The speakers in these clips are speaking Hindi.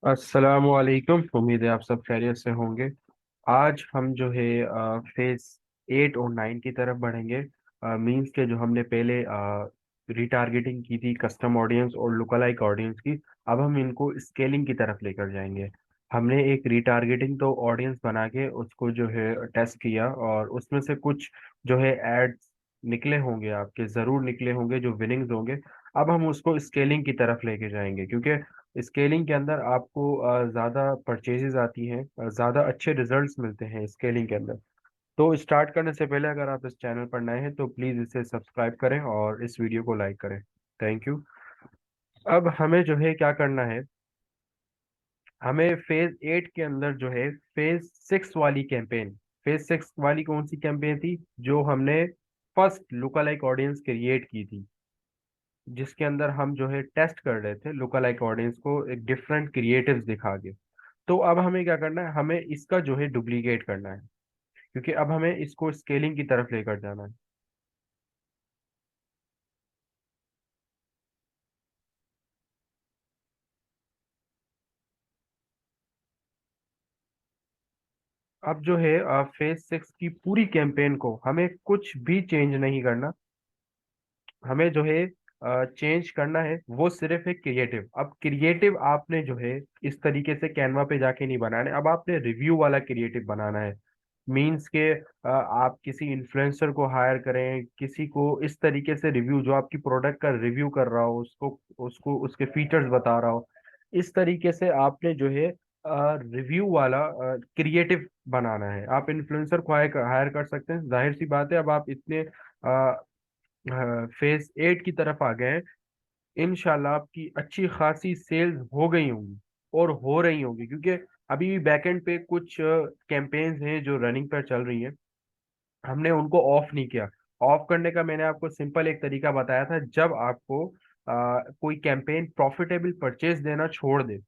अस्सलामुअलैकुम। उम्मीद है आप सब खैरियत से होंगे। आज हम जो है फेज 8 और 9 की तरफ बढ़ेंगे। मींस के जो हमने पहले रिटारगेटिंग की थी कस्टम ऑडियंस और लुकलाइक ऑडियंस की, अब हम इनको स्केलिंग की तरफ लेकर जाएंगे। हमने एक रिटारगेटिंग तो ऑडियंस बना के उसको जो है टेस्ट किया, और उसमें से कुछ जो है एड्स निकले होंगे, आपके ज़रूर निकले होंगे जो विनिंग्स होंगे। अब हम उसको स्केलिंग की तरफ लेके जाएंगे, क्योंकि स्केलिंग के अंदर आपको ज़्यादा परचेजेस आती हैं, ज़्यादा अच्छे रिजल्ट्स मिलते हैं स्केलिंग के अंदर। तो स्टार्ट करने से पहले अगर आप इस चैनल पर नए हैं तो प्लीज़ इसे सब्सक्राइब करें और इस वीडियो को लाइक करें। Thank you. अब हमें जो है क्या करना है, हमें फेज 8 के अंदर जो है फेज 6 वाली कैंपेन, फेज 6 वाली कौन सी कैंपेन थी, जो हमने फर्स्ट लुकालाइक ऑडियंस क्रिएट की थी, जिसके अंदर हम जो है टेस्ट कर रहे थे लुकालाइक ऑडियंस को एक डिफरेंट क्रिएटिव्स दिखा के। तो अब हमें क्या करना है, हमें इसका जो है डुप्लीकेट करना है, क्योंकि अब हमें इसको स्केलिंग की तरफ लेकर जाना है। अब जो है फेज 6 की पूरी कैंपेन को हमें कुछ भी चेंज नहीं करना। हमें जो है चेंज करना है वो सिर्फ है क्रिएटिव। अब क्रिएटिव आपने जो है इस तरीके से कैनवा पे जाके नहीं बनाना है, अब आपने रिव्यू वाला क्रिएटिव बनाना है। मीन्स के आप किसी इन्फ्लुएंसर को हायर करें, किसी को इस तरीके से रिव्यू, जो आपकी प्रोडक्ट का रिव्यू कर रहा हो, उसको उसको उसके फीचर्स बता रहा हो, इस तरीके से आपने जो है रिव्यू वाला क्रिएटिव बनाना है। आप इन्फ्लुएंसर को हायर कर सकते हैं, जाहिर सी बात है। अब आप इतने फेज 8 की तरफ आ गए हैं, इंशाल्लाह आपकी अच्छी खासी सेल्स हो गई होंगी और हो रही होंगी, क्योंकि अभी भी बैकएंड पे कुछ कैंपेन्स हैं जो रनिंग पर चल रही हैं, हमने उनको ऑफ नहीं किया। ऑफ करने का मैंने आपको सिंपल एक तरीका बताया था, जब आपको कोई कैंपेन प्रॉफिटेबल परचेज देना छोड़ दे,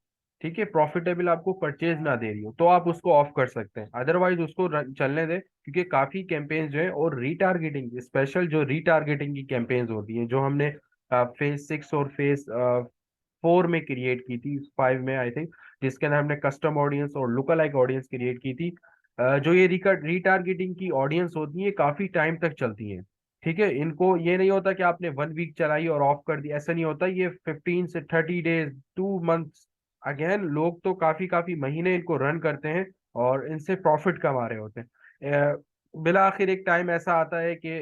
ठीक है, प्रॉफिटेबल आपको परचेज ना दे रही हो, तो आप उसको ऑफ कर सकते हैं, अदरवाइज उसको चलने दें, क्योंकि काफी कैंपेन्स जो है, और रीटारगेटिंग स्पेशल जो रीटारगेटिंग की कैंपेन्स होती हैं, जो हमने फेज 6 और फेज 4 में क्रिएट की थी, 5 में आई थिंक, जिसके अंदर हमने कस्टम ऑडियंस और लुकलाइक ऑडियंस क्रिएट की थी। जो ये रीटारगेटिंग की ऑडियंस होती है काफी टाइम तक चलती है, ठीक है। इनको ये नहीं होता कि आपने 1 वीक चलाई और ऑफ कर दी, ऐसा नहीं होता। ये 15 से 30 डेज, 2 मंथ्स, अगेन लोग तो काफी काफी महीने इनको रन करते हैं और इनसे प्रॉफिट कमा रहे होते हैं। बिला आखिर एक टाइम ऐसा आता है कि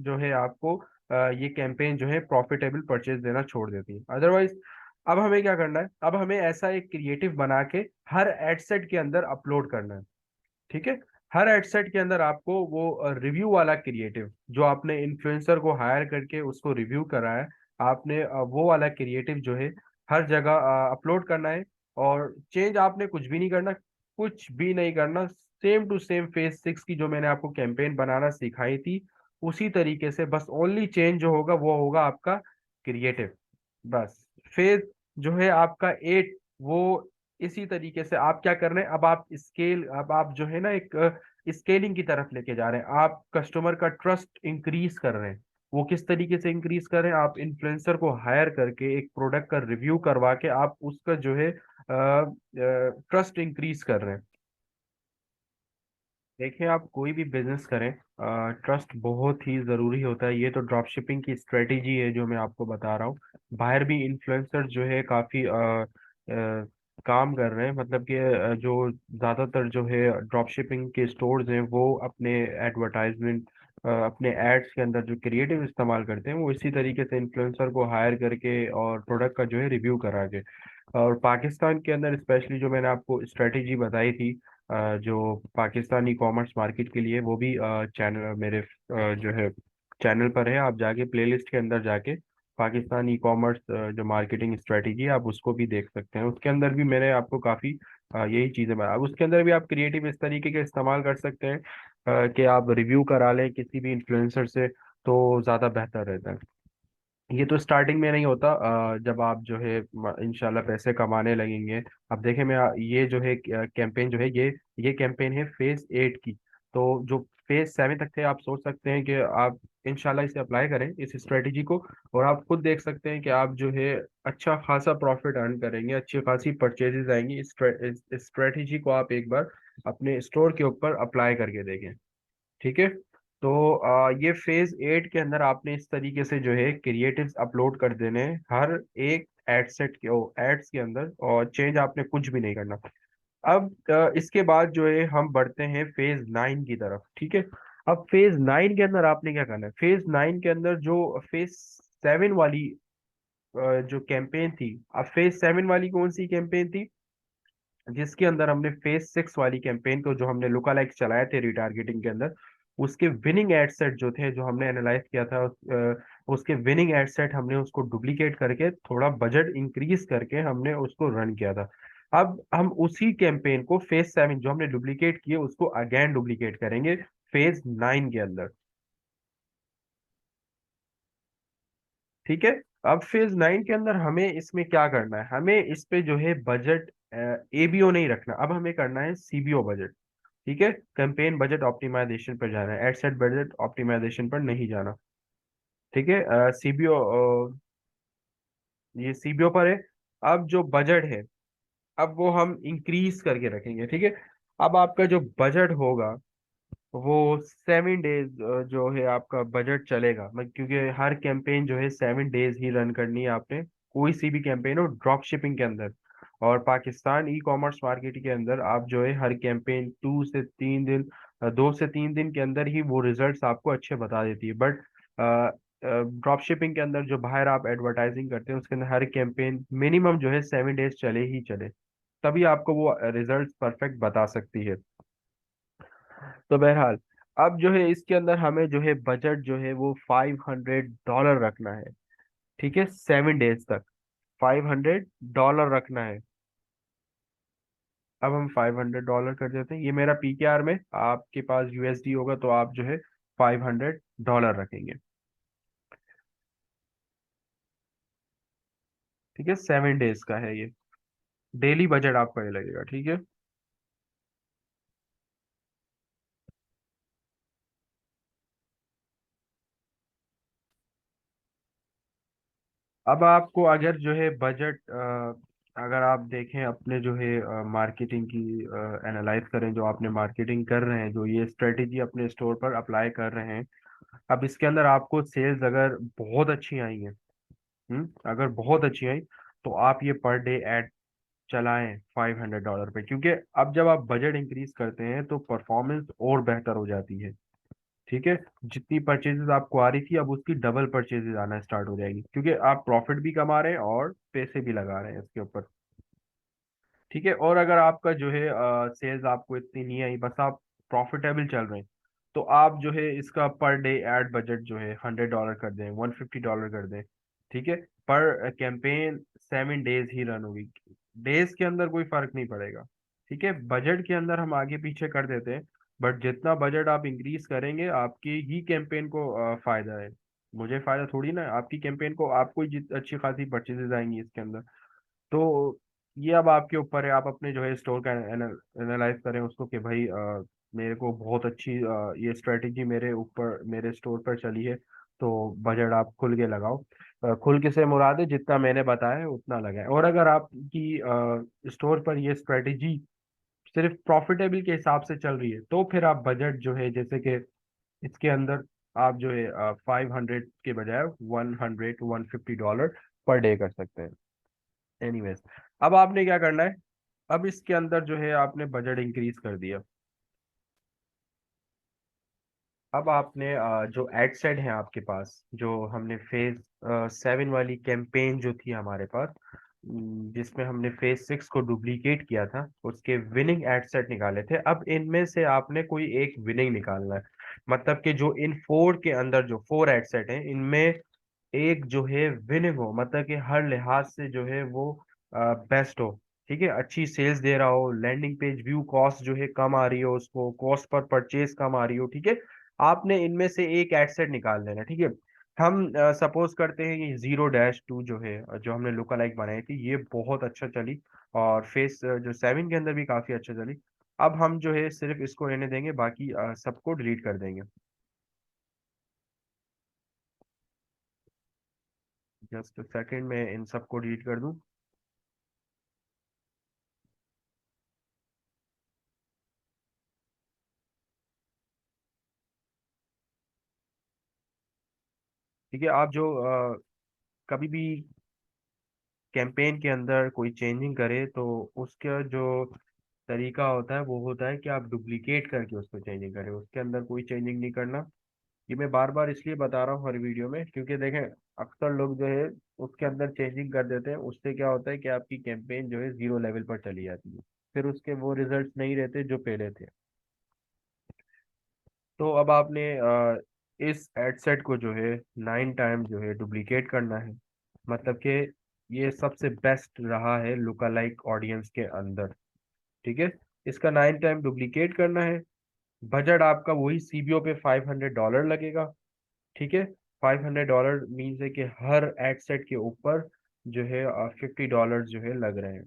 जो है आपको ये कैंपेन जो है प्रॉफिटेबल परचेज देना छोड़ देती है, अदरवाइज। अब हमें क्या करना है, अब हमें ऐसा एक क्रिएटिव बना के हर एड सेट के अंदर अपलोड करना है, ठीक है। हर एडसेट के अंदर आपको वो रिव्यू वाला क्रिएटिव, जो आपने इन्फ्लुएंसर को हायर करके उसको रिव्यू करा है, आपने वो वाला क्रिएटिव जो है हर जगह अपलोड करना है। और चेंज आपने कुछ भी नहीं करना, कुछ भी नहीं करना। सेम टू सेम फेज 6 की जो मैंने आपको कैंपेन बनाना सिखाई थी, उसी तरीके से, बस ओनली चेंज जो होगा वो होगा आपका क्रिएटिव, बस। फेज जो है आपका 8, वो इसी तरीके से आप क्या कर रहे हैं, अब आप स्केल, अब आप जो है ना एक स्केलिंग की तरफ लेके जा रहे हैं, आप कस्टमर का ट्रस्ट इंक्रीज कर रहे हैं। वो किस तरीके से इंक्रीज कर रहे हैं, आप इन्फ्लुएंसर को हायर करके एक प्रोडक्ट का रिव्यू करवा के आप उसका जो है ट्रस्ट इंक्रीज कर रहे हैं। देखिए, आप कोई भी बिजनेस करें, ट्रस्ट बहुत ही ज़रूरी होता है। ये तो ड्रॉप शिपिंग की स्ट्रेटेजी है जो मैं आपको बता रहा हूँ। बाहर भी इन्फ्लुएंसर जो है काफ़ी काम कर रहे हैं, मतलब कि जो ज़्यादातर जो है ड्रॉप शिपिंग के स्टोर्स हैं, वो अपने एडवर्टाइजमेंट, अपने एड्स के अंदर जो क्रिएटिव इस्तेमाल करते हैं, वो इसी तरीके से इन्फ्लुएंसर को हायर करके और प्रोडक्ट का जो है रिव्यू करा के। और पाकिस्तान के अंदर स्पेशली जो मैंने आपको स्ट्रेटेजी बताई थी, जो पाकिस्तान ई कॉमर्स मार्केट के लिए, वो भी चैनल मेरे जो है चैनल पर है। आप जाके प्लेलिस्ट के अंदर जाके पाकिस्तान ई कॉमर्स जो मार्केटिंग स्ट्रेटेजी है, आप उसको भी देख सकते हैं। उसके अंदर भी मैंने आपको काफ़ी यही चीज़ें बताया। अब उसके अंदर भी आप क्रिएटिव इस तरीके के इस्तेमाल कर सकते हैं कि आप रिव्यू करा लें किसी भी इन्फ्लुएंसर से, तो ज़्यादा बेहतर रहता है। ये तो स्टार्टिंग में नहीं होता, जब आप जो है इंशाल्लाह पैसे कमाने लगेंगे। अब देखें, मैं ये जो है कैंपेन जो है, ये कैंपेन है फेज 8 की। तो जो फेज 7 तक थे, आप सोच सकते हैं कि आप इंशाल्लाह इसे अप्लाई करें इस स्ट्रेटेजी को, और आप खुद देख सकते हैं कि आप जो है अच्छा खासा प्रॉफिट अर्न करेंगे, अच्छी खासी परचेजेस आएंगी। इस स्ट्रेटेजी को आप एक बार अपने स्टोर के ऊपर अप्लाई करके देखें। ठीक है। तो ये फेज 8 के अंदर आपने इस तरीके से जो है क्रिएटिव्स अपलोड कर देने हैं हर एक एड सेट के एड्स के अंदर, और चेंज आपने कुछ भी नहीं करना। अब इसके बाद जो है हम बढ़ते हैं फेज 9 की तरफ। ठीक है। अब फेज 9 के अंदर आपने क्या करना है, फेज 9 के अंदर जो फेज 7 वाली जो कैंपेन थी, अब फेज 7 वाली कौन सी कैंपेन थी, जिसके अंदर हमने फेज 6 वाली कैंपेन को जो हमने लुका लाइक चलाए थे रिटारगेटिंग के अंदर, उसके विनिंग एड सेट जो थे, जो हमने एनालाइज किया था, उसके विनिंग एड सेट हमने उसको डुप्लीकेट करके थोड़ा बजट इंक्रीज करके हमने उसको रन किया था। अब हम उसी कैंपेन को फेज 7 जो हमने डुप्लीकेट किए उसको अगेन डुप्लीकेट करेंगे फेज 9 के अंदर। ठीक है। अब फेज 9 के अंदर हमें इसमें क्या करना है, हमें इस पे जो है बजट एबीओ नहीं रखना, अब हमें करना है सीबीओ बजट। ठीक है। कैंपेन बजट ऑप्टिमाइजेशन पर जाना है, एड सेट बजट ऑप्टिमाइजेशन पर नहीं जाना। ठीक है। सीबीओ, ये सीबीओ पर है। अब जो बजट है, अब वो हम इंक्रीज करके रखेंगे। ठीक है। अब आपका जो बजट होगा वो 7 डेज जो है आपका बजट चलेगा, क्योंकि हर कैंपेन जो है 7 डेज ही रन करनी है आपने, कोई सी भी कैंपेन हो ड्रॉप शिपिंग के अंदर। और पाकिस्तान ई कॉमर्स मार्केट के अंदर आप जो है हर कैंपेन 2 से 3 दिन, 2 से 3 दिन के अंदर ही वो रिजल्ट्स आपको अच्छे बता देती है। बट ड्रॉप शिपिंग के अंदर जो बाहर आप एडवर्टाइजिंग करते हैं उसके अंदर हर कैंपेन मिनिमम जो है 7 डेज चले ही चले, तभी आपको वो रिजल्ट परफेक्ट बता सकती है। तो बहरहाल, अब जो है इसके अंदर हमें जो है बजट जो है वो $500 रखना है। ठीक है। 7 डेज तक $500 रखना है। अब हम $500 कर देते हैं, ये मेरा पीकेआर में, आपके पास यूएसडी होगा तो आप जो है $500 रखेंगे। ठीक है। 7 डेज का है ये, डेली बजट आपका ये लगेगा। ठीक है। अब आपको अगर जो है बजट, अगर आप देखें अपने जो है मार्केटिंग की एनालाइज करें, जो आपने मार्केटिंग कर रहे हैं, जो ये स्ट्रेटेजी अपने स्टोर पर अप्लाई कर रहे हैं, अब इसके अंदर आपको सेल्स अगर बहुत अच्छी आई हैं, अगर बहुत अच्छी आई, तो आप ये पर डे ऐड चलाएं $500 पे, क्योंकि अब जब आप बजट इंक्रीज करते हैं तो परफॉर्मेंस और बेहतर हो जाती है। ठीक है। जितनी परचेजेस आपको आ रही थी अब उसकी डबल परचेजेस आना स्टार्ट हो जाएगी, क्योंकि आप प्रॉफिट भी कमा रहे हैं और पैसे भी लगा रहे हैं इसके ऊपर। ठीक है। और अगर आपका जो है सेल्स आपको इतनी नहीं आई, बस आप प्रॉफिटेबल चल रहे हैं, तो आप जो है इसका पर डे एड बजट जो है $100 कर दें, $150 कर दें। ठीक है। पर कैंपेन 7 डेज ही रन होगी, डेज के अंदर कोई फर्क नहीं पड़ेगा। ठीक है। बजट के अंदर हम आगे पीछे कर देते हैं, बट जितना बजट आप इंक्रीज करेंगे आपकी ही कैंपेन को फायदा है, मुझे फायदा थोड़ी ना है। आपकी कैंपेन को आपको ही अच्छी खासी परचेजेस आएंगी इसके अंदर। तो ये अब आपके ऊपर है, आप अपने जो है स्टोर का एनालाइज करें उसको कि भाई मेरे को बहुत अच्छी ये स्ट्रेटेजी मेरे ऊपर मेरे स्टोर पर चली है, तो बजट आप खुल के लगाओ। खुल के से मुराद है जितना मैंने बताया है उतना लगाए। और अगर आपकी स्टोर पर ये स्ट्रेटेजी सिर्फ प्रॉफिटेबल के हिसाब से चल रही है, तो फिर आप बजट जो है, जैसे कि इसके अंदर आप जो है 500 के बजाय 150 पर डे कर सकते हैं। एनीवेज, अब आपने क्या करना है, अब इसके अंदर जो है आपने बजट इंक्रीज कर दिया। अब आपने जो एड सेट है आपके पास, जो हमने फेज 7 वाली कैंपेन जो थी हमारे पास, जिसमें हमने फेज 6 को डुप्लीकेट किया था, उसके विनिंग एड सेट निकाले थे। अब इनमें से आपने कोई एक विनिंग निकालना है, मतलब कि जो इन 4 के अंदर जो 4 एड सेट हैं इनमें एक जो है विनिंग हो, मतलब कि हर लिहाज से जो है वो बेस्ट हो। ठीक है। अच्छी सेल्स दे रहा हो, लैंडिंग पेज व्यू कॉस्ट जो है कम आ रही हो, उसको कॉस्ट पर परचेज कम आ रही हो। ठीक है। आपने इनमें से एक एडसेट निकाल लेना। ठीक है। हम सपोज करते हैं ये 0-2 जो है, जो हमने लुका लाइक बनाई थी, ये बहुत अच्छा चली, और फेस जो 7 के अंदर भी काफी अच्छा चली। अब हम जो है सिर्फ इसको रहने देंगे, बाकी सबको डिलीट कर देंगे। जस्ट सेकंड में इन सबको डिलीट कर दूं। ठीक है, आप जो कभी भी कैंपेन के अंदर कोई चेंजिंग करे तो उसका जो तरीका होता है वो होता है कि आप डुप्लीकेट करके उसको चेंजिंग करें, उसके अंदर कोई चेंजिंग नहीं करना। ये मैं बार बार इसलिए बता रहा हूँ हर वीडियो में, क्योंकि देखें अक्सर लोग जो है उसके अंदर चेंजिंग कर देते हैं, उससे क्या होता है कि आपकी कैंपेन जो है जीरो लेवल पर चली जाती है, फिर उसके वो रिजल्ट्स नहीं रहते जो पहले थे। तो अब आपने इस एड सेट को जो है 9 टाइम जो है डुप्लीकेट करना है। मतलब कि ये सबसे बेस्ट रहा है लुका लाइक ऑडियंस के अंदर। ठीक है, इसका 9 टाइम डुप्लीकेट करना है। बजट आपका वही सीबीओ पे $500 लगेगा। ठीक है, $500 मीन्स है कि हर एड सेट के ऊपर जो है $50 जो है लग रहे हैं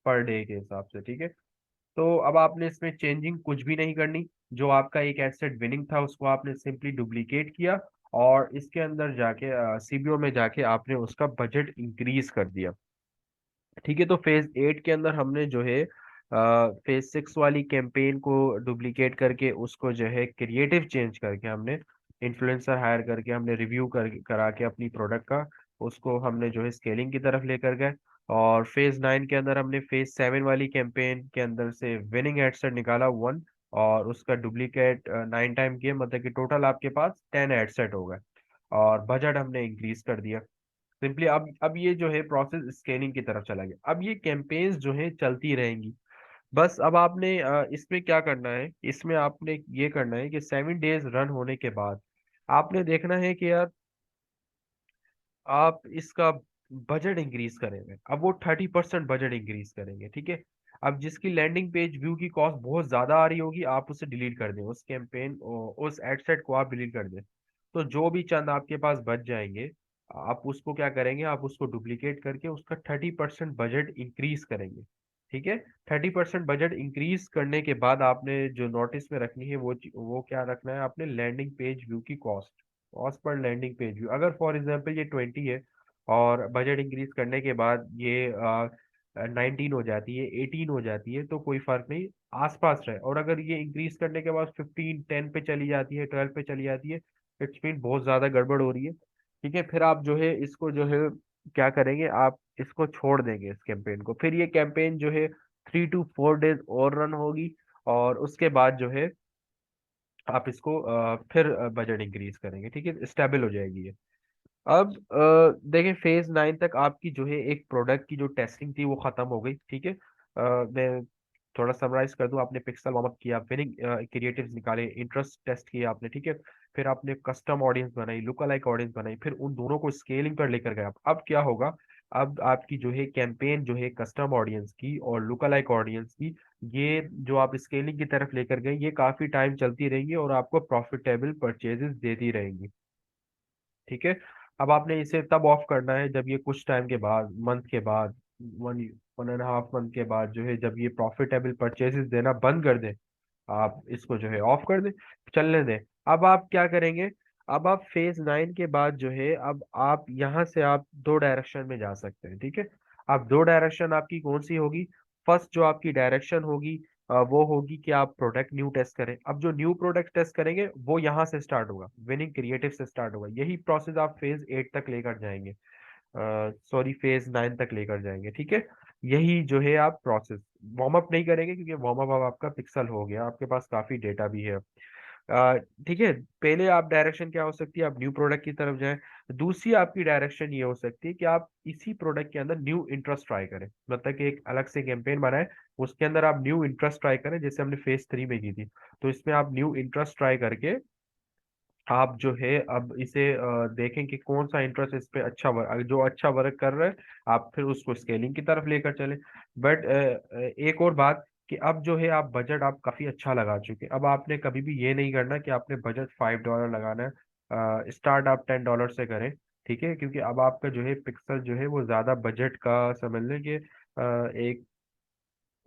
पर डे के हिसाब से। ठीक है, तो अब आपने इसमें चेंजिंग कुछ भी नहीं करनी। जो आपका एक एसेट विनिंग था उसको आपने सिंपली डुप्लीकेट किया, और इसके अंदर जाके सीबीओ में जाके आपने उसका बजट इंक्रीज कर दिया। ठीक है, तो फेज 8 के अंदर हमने जो है फेज 6 वाली कैंपेन को डुप्लीकेट करके उसको जो है क्रिएटिव चेंज करके हमने इन्फ्लुएंसर हायर करके हमने रिव्यू करा के अपनी प्रोडक्ट का उसको हमने जो है स्केलिंग की तरफ लेकर गए। और फेज 9 के अंदर हमने फेज 7 वाली कैंपेन के अंदर से विनिंग एडसेट निकाला 1, और उसका डुप्लीकेट 9 टाइम किया, मतलब कि टोटल आपके पास 10 एडसेट हो गए, और बजट हमने इंक्रीज कर दिया सिंपली। अब ये जो है प्रोसेस स्केलिंग की तरफ चला गया। अब ये कैंपेन्स जो है चलती रहेंगी। बस अब आपने इसमें क्या करना है, इसमें आपने ये करना है कि 7 डेज रन होने के बाद आपने देखना है कि यार आप इसका बजट इंक्रीज करेंगे। अब वो 30% बजट इंक्रीज करेंगे। ठीक है, अब जिसकी लैंडिंग पेज व्यू की कॉस्ट बहुत ज्यादा आ रही होगी आप उसे डिलीट कर दें, उस कैंपेन उस एडसेट को आप डिलीट कर दें। तो जो भी चंद आपके पास बच जाएंगे आप उसको क्या करेंगे, आप उसको डुप्लीकेट करके उसका 30% बजट इंक्रीज करेंगे। ठीक है, 30% बजट इंक्रीज करने के बाद आपने जो नोटिस में रखनी है वो क्या रखना है, आपने लैंडिंग पेज व्यू की कॉस्ट, कॉस्ट पर लैंडिंग पेज व्यू। अगर फॉर एग्जांपल ये 20 है और बजट इंक्रीज करने के बाद ये 19 हो जाती है, 18 हो जाती है, तो कोई फर्क नहीं, आसपास रहे। और अगर ये इंक्रीज करने के बाद 15 10 पे चली जाती है, 12 पे चली जाती है, इट्स मीन बहुत ज्यादा गड़बड़ हो रही है। ठीक है, फिर आप जो है इसको जो है क्या करेंगे, आप इसको छोड़ देंगे इस कैंपेन को। फिर ये कैंपेन जो है 3 to 4 डेज और रन होगी, और उसके बाद जो है आप इसको फिर बजट इंक्रीज करेंगे। ठीक है, स्टेबल हो जाएगी ये। अब देखें फेज 9 तक आपकी जो है एक प्रोडक्ट की जो टेस्टिंग थी वो खत्म हो गई। ठीक है, मैं थोड़ा समराइज कर दूं। आपने पिक्सल वार्म अप किया, विनिंग क्रिएटिव्स निकाले, इंटरेस्ट टेस्ट किया आपने। ठीक है, फिर आपने कस्टम ऑडियंस बनाई, लुक अलाइक ऑडियंस बनाई, फिर उन दोनों को स्केलिंग पर लेकर गए। अब क्या होगा, अब आपकी जो है कैंपेन जो है कस्टम ऑडियंस की और लुक अलाइक ऑडियंस की, ये जो आप स्केलिंग की तरफ लेकर गए ये काफी टाइम चलती रहेंगी और आपको प्रॉफिटेबल परचेजेस देती रहेंगी। ठीक है, अब आपने इसे तब ऑफ करना है जब ये कुछ टाइम के बाद, मंथ के बाद, 1 1.5 मंथ के बाद जो है, जब ये प्रॉफिटेबल परचेसेस देना बंद कर दें, आप इसको जो है ऑफ कर दें, चलने दें। अब आप क्या करेंगे, अब आप फेज 9 के बाद जो है, अब आप यहाँ से आप दो डायरेक्शन में जा सकते हैं। ठीक है, अब दो डायरेक्शन आपकी कौन सी होगी। फर्स्ट जो आपकी डायरेक्शन होगी वो होगी कि आप प्रोडक्ट न्यू टेस्ट करें। अब जो न्यू प्रोडक्ट टेस्ट करेंगे वो यहाँ से स्टार्ट होगा, विनिंग क्रिएटिव से स्टार्ट होगा। यही प्रोसेस आप फेज 8 तक लेकर जाएंगे, सॉरी फेज 9 तक लेकर जाएंगे। ठीक है, यही जो है आप प्रोसेस, वार्म अप नहीं करेंगे क्योंकि वार्म अप अब आपका पिक्सल हो गया, आपके पास काफी डेटा भी है। ठीक है, पहले आप डायरेक्शन क्या हो सकती है, आप न्यू प्रोडक्ट की तरफ जाएं। दूसरी आपकी डायरेक्शन ये हो सकती है कि आप इसी प्रोडक्ट के अंदर न्यू इंटरेस्ट ट्राई करें, मतलब कि एक अलग से कैंपेन बनाएं, उसके अंदर आप न्यू इंटरेस्ट ट्राई करें, जैसे हमने फेज 3 में की थी। तो इसमें आप न्यू इंटरेस्ट ट्राई करके आप जो है अब इसे देखें कि कौन सा इंटरेस्ट इस पे अच्छा जो अच्छा वर्क कर रहा है, आप फिर उसको स्केलिंग की तरफ लेकर चले। बट एक और बात कि अब जो है आप बजट आप काफी अच्छा लगा चुके हैं। अब आपने कभी भी ये नहीं करना कि आपने बजट $5 लगाना है, स्टार्ट आप $10 से करें। ठीक है, क्योंकि अब आपका जो है पिक्सल जो है वो ज्यादा बजट का समझ लें कि एक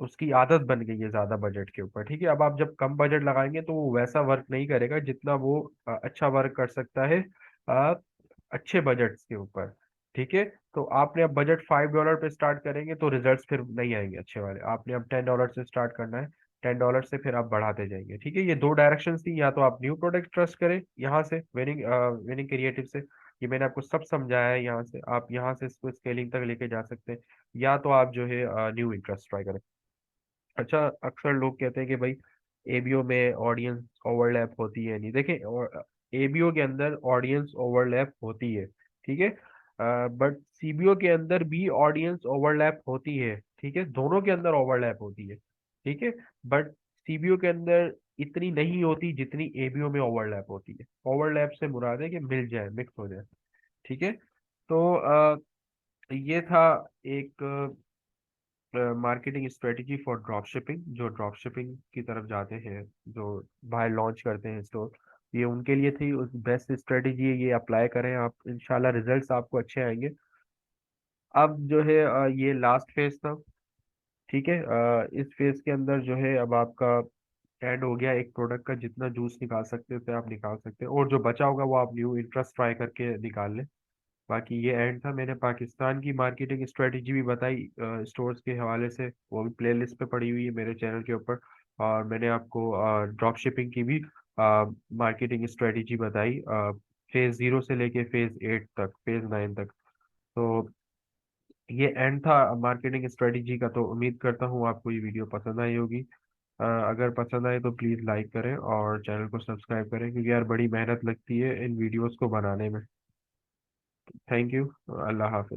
उसकी आदत बन गई है ज्यादा बजट के ऊपर। ठीक है, अब आप जब कम बजट लगाएंगे तो वो वैसा वर्क नहीं करेगा जितना वो अच्छा वर्क कर सकता है अ, अच्छे बजट्स के ऊपर। ठीक है, तो आपने अब बजट $5 पे स्टार्ट करेंगे तो रिजल्ट्स फिर नहीं आएंगे अच्छे वाले। आपने अब $10 से स्टार्ट करना है, $10 से फिर आप बढ़ाते जाएंगे। ठीक है, ये दो डायरेक्शन थी, या तो आप न्यू प्रोडक्ट ट्रस्ट करें यहाँ से विनिंग विनिंग क्रिएटिव से, ये मैंने आपको सब समझाया है, यहाँ से आप यहाँ से इसको स्केलिंग तक लेके जा सकते हैं, या तो आप जो है न्यू इंटरेस्ट ट्राई करें। अच्छा, अक्सर लोग कहते हैं कि भाई एबीओ में ऑडियंस ओवरलैप होती है, नहीं देखें, एबीओ के अंदर ऑडियंस ओवरलैप होती है। ठीक है, बट सीबीओ के अंदर भी ऑडियंस ओवरलैप होती है। ठीक है, दोनों के अंदर ओवरलैप होती है। ठीक है, बट सीबीओ के अंदर इतनी नहीं होती जितनी एबीओ में ओवरलैप होती है। ओवरलैप से मुराद है कि मिल जाए, मिक्स हो जाए। ठीक है, तो ये था एक marketing strategy for drop shipping, जो ड्रॉप शिपिंग की तरफ जाते हैं, जो बाहर लॉन्च करते हैं स्टोर, ये उनके लिए थी। उस बेस्ट स्ट्रेटेजी है, ये अप्लाई करें आप, इंशाल्लाह रिजल्ट्स आपको अच्छे आएंगे। अब जो है ये लास्ट फेज था। ठीक है, इस फेज के अंदर जो है अब आपका एंड हो गया। एक प्रोडक्ट का जितना जूस निकाल सकते थे आप निकाल सकते हैं, और जो बचा होगा वो आप न्यू इंटरेस्ट ट्राई करके निकाल लें। बाकी ये एंड था। मैंने पाकिस्तान की मार्केटिंग स्ट्रेटजी भी बताई स्टोर्स के हवाले से, वो भी प्लेलिस्ट पे पड़ी हुई है मेरे चैनल के ऊपर। और मैंने आपको ड्रॉप शिपिंग की भी मार्केटिंग स्ट्रेटजी बताई, फेज 0 से लेके फेज 8 तक, फेज 9 तक। तो ये एंड था मार्केटिंग स्ट्रेटजी का। तो उम्मीद करता हूँ आपको ये वीडियो पसंद आई होगी। अगर पसंद आए तो प्लीज़ लाइक करें और चैनल को सब्सक्राइब करें, क्योंकि यार बड़ी मेहनत लगती है इन वीडियोस को बनाने में। Thank you. Allah Hafiz.